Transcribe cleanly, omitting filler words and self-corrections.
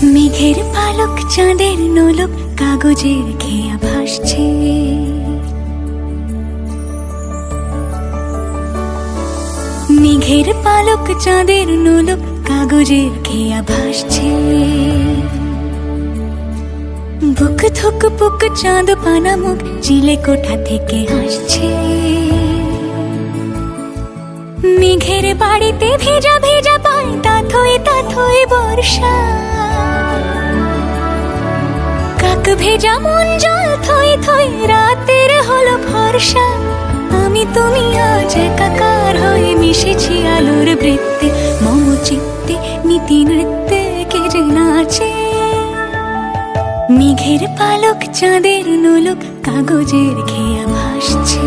মেঘের পালক চাঁদের নোলক কাগজের খেয়া ভাসছে। মেঘের পালক চাঁদের নোলক কাগজের খেয়া ভাসছে। বুক থুক পুক চাঁদ পানা মুখ চিলে কোঠা থেকে হাসছে। মেঘের বাড়িতে ভেজা ভেজা পায় তাথই বর্ষা। কাক ভেজা মন জল থই থই রাতের হলো ভরসা। আমি তুমি আজ একাকার হয়ে মিশেছি আলোর বৃত্তে। মম চিত্তে নীতি নৃত্যে কে যে নাচে। মেঘের পালক চাঁদের নোলক কাগজের খেয়া ভাসছে।